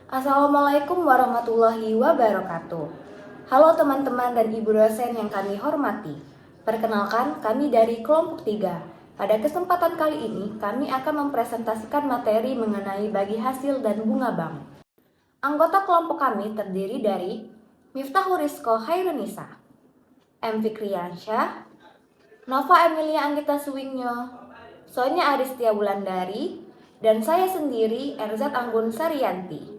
Assalamualaikum warahmatullahi wabarakatuh. Halo teman-teman dan ibu dosen yang kami hormati. Perkenalkan, kami dari kelompok 3. Pada kesempatan kali ini, kami akan mempresentasikan materi mengenai bagi hasil dan bunga bank. Anggota kelompok kami terdiri dari Miftahul Rizko Hairunisa, M. Fikriansyah, Nova Emilia Anggita Suwingyo, Sonia Aristia Wulandari, dan saya sendiri, Erzat Anggun Sarianti.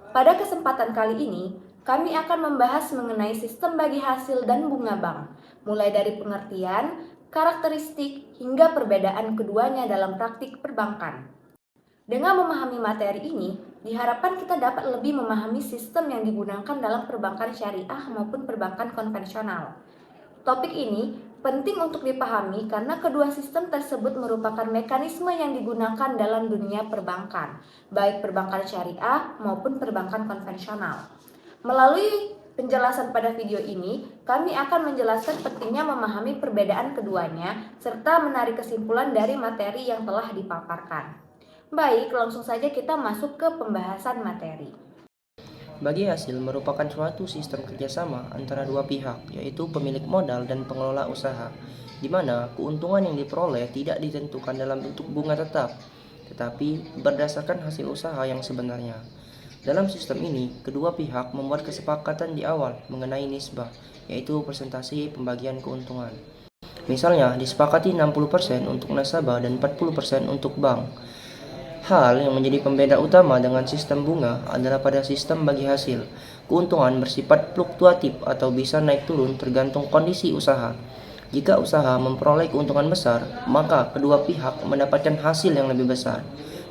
Pada kesempatan kali ini, kami akan membahas mengenai sistem bagi hasil dan bunga bank, mulai dari pengertian, karakteristik, hingga perbedaan keduanya dalam praktik perbankan. Dengan memahami materi ini, diharapkan kita dapat lebih memahami sistem yang digunakan dalam perbankan syariah maupun perbankan konvensional. Topik ini penting untuk dipahami karena kedua sistem tersebut merupakan mekanisme yang digunakan dalam dunia perbankan, baik perbankan syariah maupun perbankan konvensional. Melalui penjelasan pada video ini, kami akan menjelaskan pentingnya memahami perbedaan keduanya serta menarik kesimpulan dari materi yang telah dipaparkan. Baik, langsung saja kita masuk ke pembahasan materi. Bagi hasil merupakan suatu sistem kerjasama antara dua pihak, yaitu pemilik modal dan pengelola usaha, di mana keuntungan yang diperoleh tidak ditentukan dalam bentuk bunga tetap, tetapi berdasarkan hasil usaha yang sebenarnya. Dalam sistem ini, kedua pihak membuat kesepakatan di awal mengenai nisbah, yaitu persentase pembagian keuntungan. Misalnya, disepakati 60% untuk nasabah dan 40% untuk bank. Hal yang menjadi pembeda utama dengan sistem bunga adalah pada sistem bagi hasil. Keuntungan bersifat fluktuatif atau bisa naik turun tergantung kondisi usaha. Jika usaha memperoleh keuntungan besar, maka kedua pihak mendapatkan hasil yang lebih besar.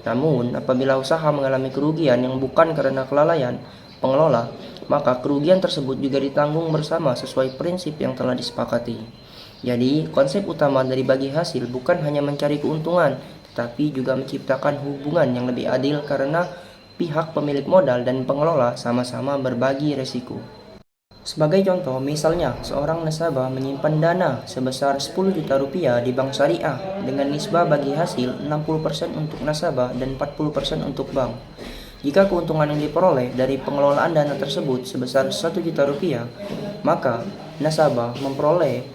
Namun, apabila usaha mengalami kerugian yang bukan karena kelalaian pengelola, maka kerugian tersebut juga ditanggung bersama sesuai prinsip yang telah disepakati. Jadi, konsep utama dari bagi hasil bukan hanya mencari keuntungan, tetapi juga menciptakan hubungan yang lebih adil karena pihak pemilik modal dan pengelola sama-sama berbagi resiko. Sebagai contoh, misalnya seorang nasabah menyimpan dana sebesar 10 juta rupiah di bank syariah dengan nisbah bagi hasil 60% untuk nasabah dan 40% untuk bank. Jika keuntungan yang diperoleh dari pengelolaan dana tersebut sebesar 1 juta rupiah, maka nasabah memperoleh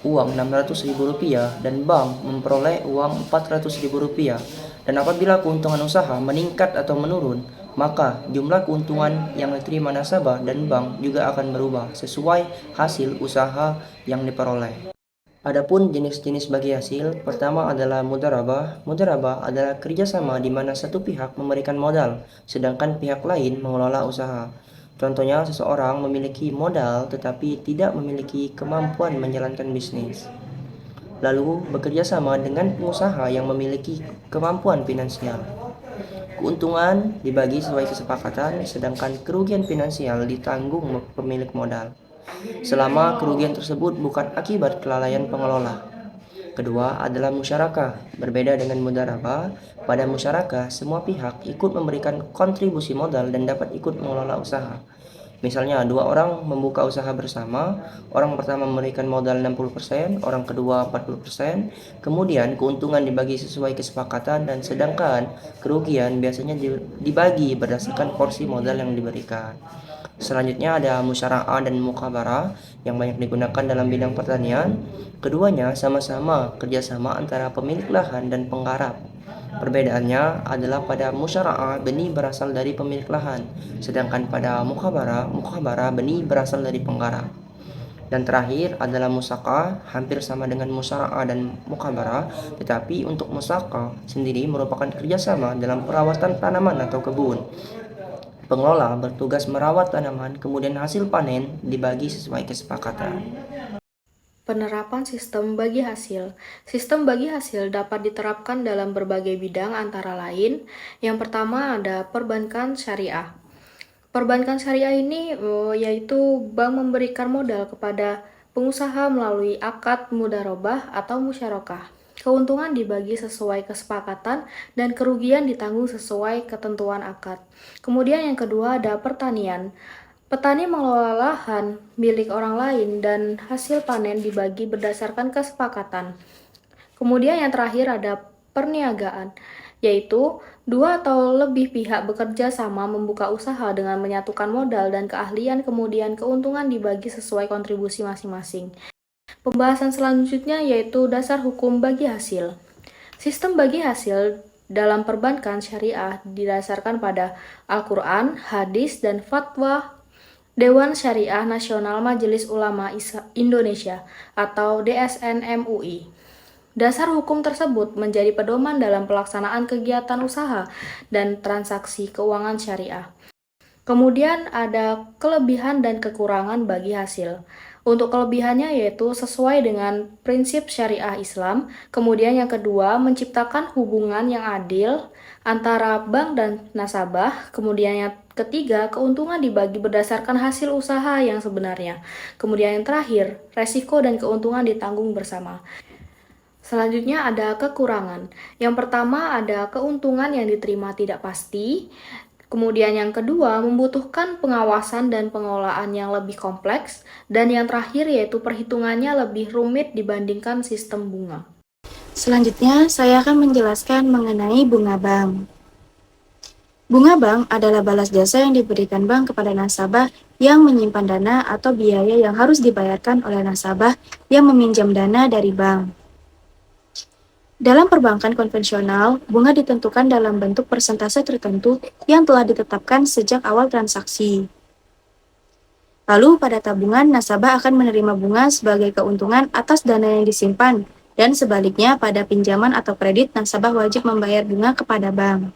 uang Rp600.000 dan bank memperoleh uang Rp400.000. Dan apabila keuntungan usaha meningkat atau menurun, maka jumlah keuntungan yang diterima nasabah dan bank juga akan berubah sesuai hasil usaha yang diperoleh. Adapun jenis-jenis bagi hasil, pertama adalah mudharabah. Mudharabah adalah kerjasama di mana satu pihak memberikan modal, sedangkan pihak lain mengelola usaha. Contohnya, seseorang memiliki modal tetapi tidak memiliki kemampuan menjalankan bisnis. Lalu, bekerja sama dengan pengusaha yang memiliki kemampuan finansial. Keuntungan dibagi sesuai kesepakatan, sedangkan kerugian finansial ditanggung pemilik modal, selama kerugian tersebut bukan akibat kelalaian pengelola. Kedua adalah musyarakah. Berbeda dengan mudharabah, pada musyarakah semua pihak ikut memberikan kontribusi modal dan dapat ikut mengelola usaha. Misalnya, dua orang membuka usaha bersama, orang pertama memberikan modal 60%, orang kedua 40%, kemudian keuntungan dibagi sesuai kesepakatan dan sedangkan kerugian biasanya dibagi berdasarkan porsi modal yang diberikan. Selanjutnya ada musyara'ah dan mukabarah yang banyak digunakan dalam bidang pertanian. Keduanya sama-sama kerjasama antara pemilik lahan dan penggarap. Perbedaannya adalah pada musyara'ah benih berasal dari pemilik lahan, sedangkan pada mukabarah benih berasal dari penggarap. Dan terakhir adalah musaqah, hampir sama dengan musyara'ah dan mukabarah, tetapi untuk musaqah sendiri merupakan kerjasama dalam perawatan tanaman atau kebun. Pengelola bertugas merawat tanaman, kemudian hasil panen dibagi sesuai kesepakatan. Penerapan sistem bagi hasil. Sistem bagi hasil dapat diterapkan dalam berbagai bidang antara lain. Yang pertama ada perbankan syariah. Perbankan syariah ini yaitu bank memberikan modal kepada pengusaha melalui akad mudharabah atau musyarakah. Keuntungan dibagi sesuai kesepakatan dan kerugian ditanggung sesuai ketentuan akad. Kemudian yang kedua ada pertanian. Petani mengelola lahan milik orang lain dan hasil panen dibagi berdasarkan kesepakatan. Kemudian yang terakhir ada perniagaan, yaitu Dua atau lebih pihak bekerja sama membuka usaha dengan menyatukan modal dan keahlian, kemudian keuntungan dibagi sesuai kontribusi masing-masing. Pembahasan selanjutnya yaitu dasar hukum bagi hasil. Sistem bagi hasil dalam perbankan syariah didasarkan pada Al-Quran, hadis, dan fatwa Dewan Syariah Nasional Majelis Ulama Indonesia atau DSN MUI. Dasar hukum tersebut menjadi pedoman dalam pelaksanaan kegiatan usaha dan transaksi keuangan syariah. Kemudian ada kelebihan dan kekurangan bagi hasil. Untuk kelebihannya yaitu sesuai dengan prinsip syariah Islam. Kemudian yang kedua, menciptakan hubungan yang adil antara bank dan nasabah. Kemudian yang ketiga, keuntungan dibagi berdasarkan hasil usaha yang sebenarnya. Kemudian yang terakhir, resiko dan keuntungan ditanggung bersama. Selanjutnya ada kekurangan. Yang pertama ada keuntungan yang diterima tidak pasti. Kemudian yang kedua membutuhkan pengawasan dan pengelolaan yang lebih kompleks. Dan yang terakhir yaitu perhitungannya lebih rumit dibandingkan sistem bunga. Selanjutnya, saya akan menjelaskan mengenai bunga bank. Bunga bank adalah balas jasa yang diberikan bank kepada nasabah yang menyimpan dana atau biaya yang harus dibayarkan oleh nasabah yang meminjam dana dari bank. Dalam perbankan konvensional, bunga ditentukan dalam bentuk persentase tertentu yang telah ditetapkan sejak awal transaksi. Lalu, pada tabungan, nasabah akan menerima bunga sebagai keuntungan atas dana yang disimpan, dan sebaliknya pada pinjaman atau kredit, nasabah wajib membayar bunga kepada bank.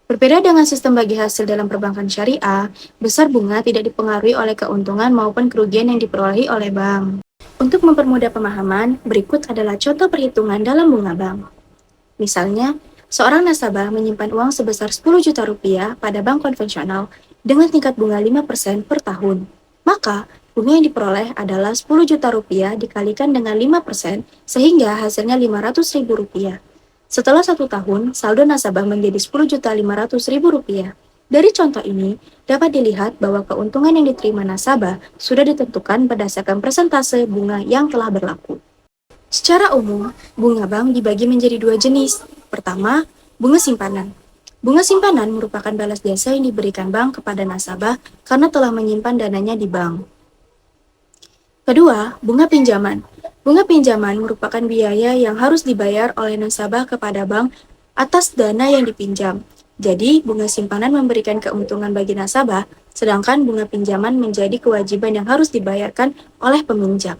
Berbeda dengan sistem bagi hasil dalam perbankan syariah, besar bunga tidak dipengaruhi oleh keuntungan maupun kerugian yang diperolehi oleh bank. Untuk mempermudah pemahaman, berikut adalah contoh perhitungan dalam bunga bank. Misalnya, seorang nasabah menyimpan uang sebesar 10 juta rupiah pada bank konvensional dengan tingkat bunga 5% per tahun. Maka, bunga yang diperoleh adalah 10 juta rupiah dikalikan dengan 5% sehingga hasilnya 500 ribu rupiah. Setelah 1 tahun, saldo nasabah menjadi 10.500.000 rupiah. Dari contoh ini, dapat dilihat bahwa keuntungan yang diterima nasabah sudah ditentukan berdasarkan persentase bunga yang telah berlaku. Secara umum, bunga bank dibagi menjadi dua jenis. Pertama, bunga simpanan. Bunga simpanan merupakan balas jasa yang diberikan bank kepada nasabah karena telah menyimpan dananya di bank. Kedua, bunga pinjaman. Bunga pinjaman merupakan biaya yang harus dibayar oleh nasabah kepada bank atas dana yang dipinjam. Jadi, bunga simpanan memberikan keuntungan bagi nasabah, sedangkan bunga pinjaman menjadi kewajiban yang harus dibayarkan oleh peminjam.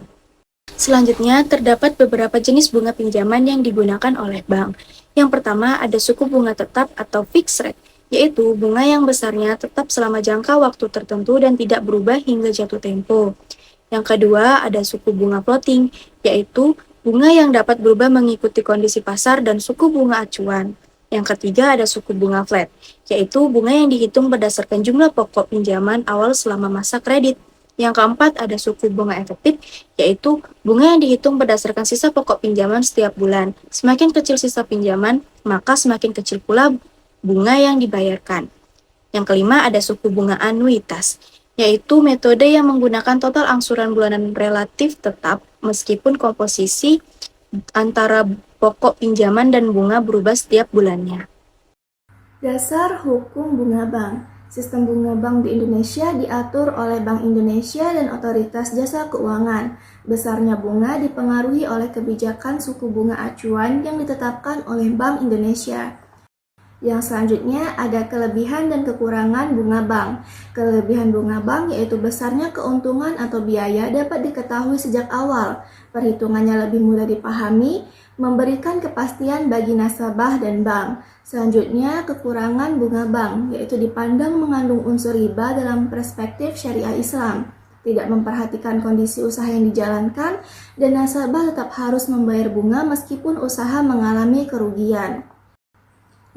Selanjutnya, terdapat beberapa jenis bunga pinjaman yang digunakan oleh bank. Yang pertama, ada suku bunga tetap atau fixed rate, yaitu bunga yang besarnya tetap selama jangka waktu tertentu dan tidak berubah hingga jatuh tempo. Yang kedua, ada suku bunga floating, yaitu bunga yang dapat berubah mengikuti kondisi pasar dan suku bunga acuan. Yang ketiga ada suku bunga flat, yaitu bunga yang dihitung berdasarkan jumlah pokok pinjaman awal selama masa kredit. Yang keempat ada suku bunga efektif, yaitu bunga yang dihitung berdasarkan sisa pokok pinjaman setiap bulan. Semakin kecil sisa pinjaman, maka semakin kecil pula bunga yang dibayarkan. Yang kelima ada suku bunga anuitas, yaitu metode yang menggunakan total angsuran bulanan relatif tetap meskipun komposisi antara pokok pinjaman dan bunga berubah setiap bulannya. Dasar hukum bunga bank. Sistem bunga bank di Indonesia diatur oleh Bank Indonesia dan Otoritas Jasa Keuangan. Besarnya bunga dipengaruhi oleh kebijakan suku bunga acuan yang ditetapkan oleh Bank Indonesia. Yang selanjutnya ada kelebihan dan kekurangan bunga bank. Kelebihan bunga bank yaitu besarnya keuntungan atau biaya dapat diketahui sejak awal. Perhitungannya lebih mudah dipahami, memberikan kepastian bagi nasabah dan bank. Selanjutnya kekurangan bunga bank yaitu dipandang mengandung unsur riba dalam perspektif syariah Islam. Tidak memperhatikan kondisi usaha yang dijalankan dan nasabah tetap harus membayar bunga meskipun usaha mengalami kerugian.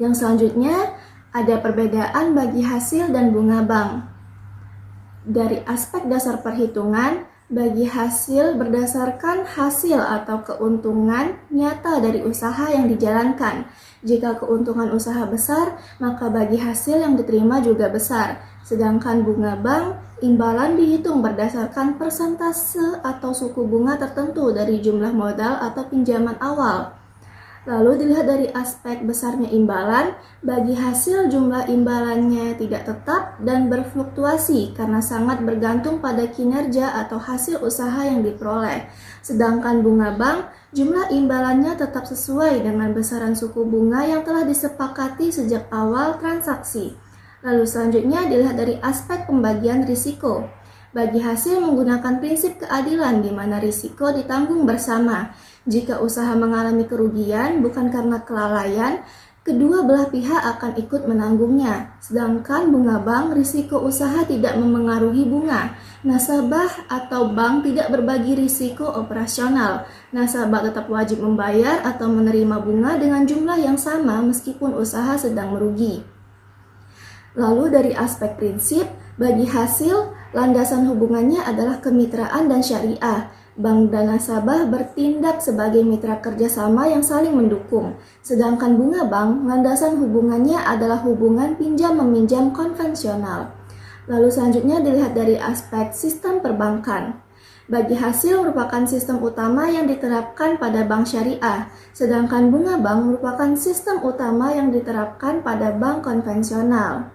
Yang selanjutnya, ada perbedaan bagi hasil dan bunga bank. Dari aspek dasar perhitungan, bagi hasil berdasarkan hasil atau keuntungan nyata dari usaha yang dijalankan. Jika keuntungan usaha besar, maka bagi hasil yang diterima juga besar. Sedangkan bunga bank, imbalan dihitung berdasarkan persentase atau suku bunga tertentu dari jumlah modal atau pinjaman awal. Lalu dilihat dari aspek besarnya imbalan, bagi hasil jumlah imbalannya tidak tetap dan berfluktuasi karena sangat bergantung pada kinerja atau hasil usaha yang diperoleh. Sedangkan bunga bank, jumlah imbalannya tetap sesuai dengan besaran suku bunga yang telah disepakati sejak awal transaksi. Lalu selanjutnya dilihat dari aspek pembagian risiko. Bagi hasil menggunakan prinsip keadilan di mana risiko ditanggung bersama. Jika usaha mengalami kerugian bukan karena kelalaian, kedua belah pihak akan ikut menanggungnya. Sedangkan bunga bank, risiko usaha tidak memengaruhi bunga. Nasabah atau bank tidak berbagi risiko operasional. Nasabah tetap wajib membayar atau menerima bunga dengan jumlah yang sama meskipun usaha sedang merugi. Lalu dari aspek prinsip, bagi hasil, landasan hubungannya adalah kemitraan dan syariah. Bank dan nasabah bertindak sebagai mitra kerjasama yang saling mendukung. Sedangkan bunga bank, landasan hubungannya adalah hubungan pinjam-meminjam konvensional. Lalu selanjutnya dilihat dari aspek sistem perbankan. Bagi hasil merupakan sistem utama yang diterapkan pada bank syariah, sedangkan bunga bank merupakan sistem utama yang diterapkan pada bank konvensional.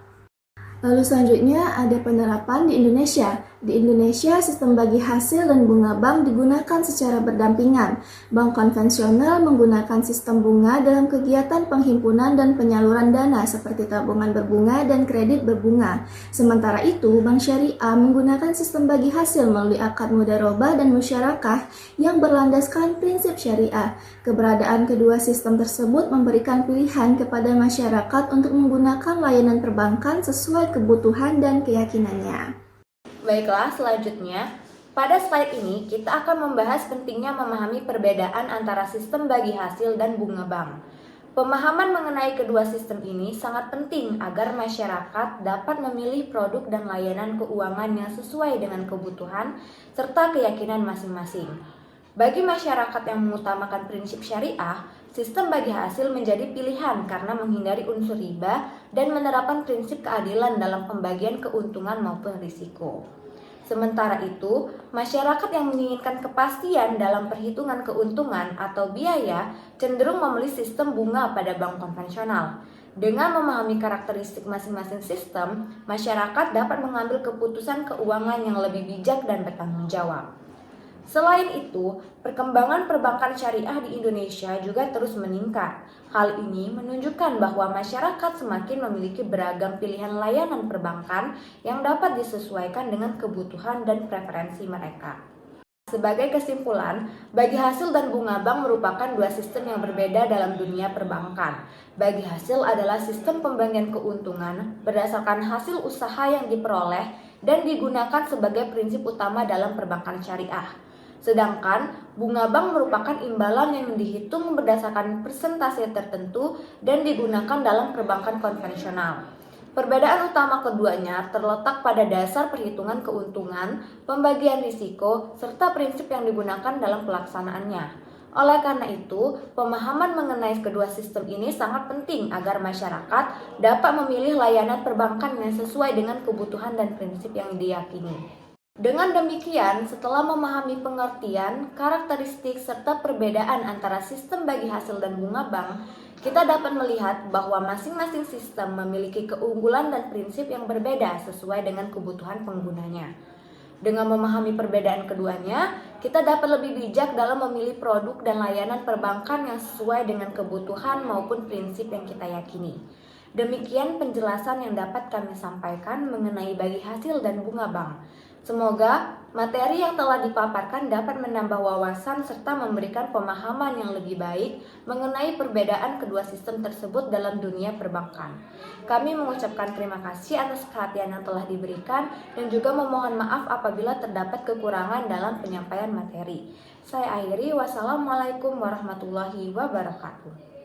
Lalu selanjutnya ada penerapan di Indonesia. Di Indonesia, sistem bagi hasil dan bunga bank digunakan secara berdampingan. Bank konvensional menggunakan sistem bunga dalam kegiatan penghimpunan dan penyaluran dana seperti tabungan berbunga dan kredit berbunga. Sementara itu, bank syariah menggunakan sistem bagi hasil melalui akad mudharabah dan musyarakah yang berlandaskan prinsip syariah. Keberadaan kedua sistem tersebut memberikan pilihan kepada masyarakat untuk menggunakan layanan perbankan sesuai kebutuhan dan keyakinannya. Baiklah, selanjutnya, pada slide ini kita akan membahas pentingnya memahami perbedaan antara sistem bagi hasil dan bunga bank. Pemahaman mengenai kedua sistem ini sangat penting agar masyarakat dapat memilih produk dan layanan keuangan yang sesuai dengan kebutuhan serta keyakinan masing-masing. Bagi masyarakat yang mengutamakan prinsip syariah, sistem bagi hasil menjadi pilihan karena menghindari unsur riba dan menerapkan prinsip keadilan dalam pembagian keuntungan maupun risiko. Sementara itu, masyarakat yang menginginkan kepastian dalam perhitungan keuntungan atau biaya cenderung memilih sistem bunga pada bank konvensional. Dengan memahami karakteristik masing-masing sistem, masyarakat dapat mengambil keputusan keuangan yang lebih bijak dan bertanggung jawab. Selain itu, perkembangan perbankan syariah di Indonesia juga terus meningkat. Hal ini menunjukkan bahwa masyarakat semakin memiliki beragam pilihan layanan perbankan yang dapat disesuaikan dengan kebutuhan dan preferensi mereka. Sebagai kesimpulan, bagi hasil dan bunga bank merupakan dua sistem yang berbeda dalam dunia perbankan. Bagi hasil adalah sistem pembagian keuntungan berdasarkan hasil usaha yang diperoleh dan digunakan sebagai prinsip utama dalam perbankan syariah. Sedangkan bunga bank merupakan imbalan yang dihitung berdasarkan persentase tertentu dan digunakan dalam perbankan konvensional. Perbedaan utama keduanya terletak pada dasar perhitungan keuntungan, pembagian risiko, serta prinsip yang digunakan dalam pelaksanaannya. Oleh karena itu, pemahaman mengenai kedua sistem ini sangat penting agar masyarakat dapat memilih layanan perbankan yang sesuai dengan kebutuhan dan prinsip yang diyakini. Dengan demikian, setelah memahami pengertian, karakteristik, serta perbedaan antara sistem bagi hasil dan bunga bank, kita dapat melihat bahwa masing-masing sistem memiliki keunggulan dan prinsip yang berbeda sesuai dengan kebutuhan penggunanya. Dengan memahami perbedaan keduanya, kita dapat lebih bijak dalam memilih produk dan layanan perbankan yang sesuai dengan kebutuhan maupun prinsip yang kita yakini. Demikian penjelasan yang dapat kami sampaikan mengenai bagi hasil dan bunga bank. Semoga materi yang telah dipaparkan dapat menambah wawasan serta memberikan pemahaman yang lebih baik mengenai perbedaan kedua sistem tersebut dalam dunia perbankan. Kami mengucapkan terima kasih atas perhatian yang telah diberikan dan juga memohon maaf apabila terdapat kekurangan dalam penyampaian materi. Saya akhiri, wassalamualaikum warahmatullahi wabarakatuh.